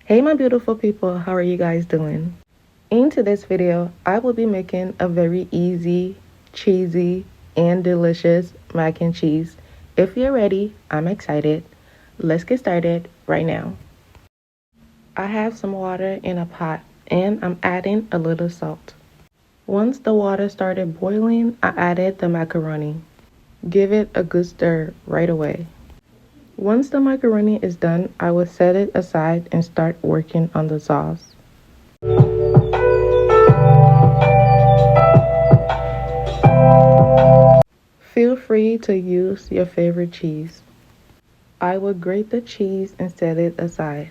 Hey my beautiful people, how are you guys doing? In today's video, I will be making a very easy, cheesy, and delicious mac and cheese. If you're ready, I'm excited. Let's get started right now. I have some water in a pot and I'm adding a little salt. Once the water started boiling, I added the macaroni. Give it a good stir right away. Once the macaroni is done, I will set it aside and start working on the sauce. Feel free to use your favorite cheese. I will grate the cheese and set it aside.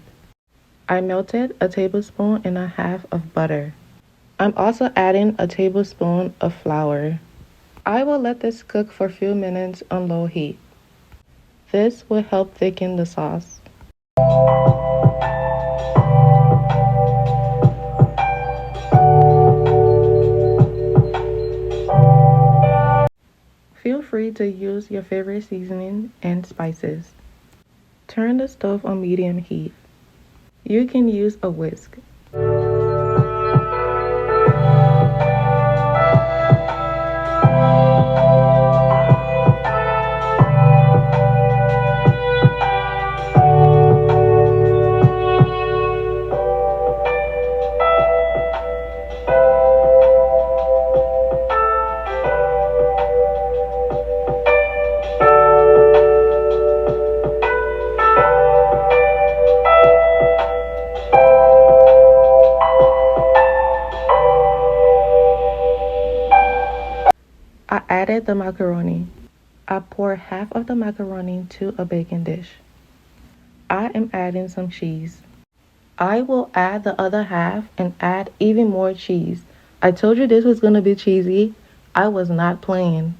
I melted a tablespoon and a half of butter. I'm also adding a tablespoon of flour. I will let this cook for a few minutes on low heat. This will help thicken the sauce. Feel free to use your favorite seasoning and spices. Turn the stove on medium heat. You can use a whisk. I added the macaroni. I pour half of the macaroni to a baking dish. I am adding some cheese. I will add the other half and add even more cheese. I told you this was going to be cheesy. I was not playing.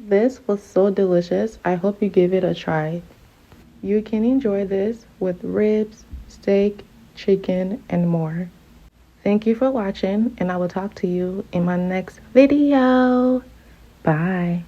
This was so delicious. I hope you give it a try. You can enjoy this with ribs, steak, chicken, and more. Thank you for watching, and I will talk to you in my next video. Bye.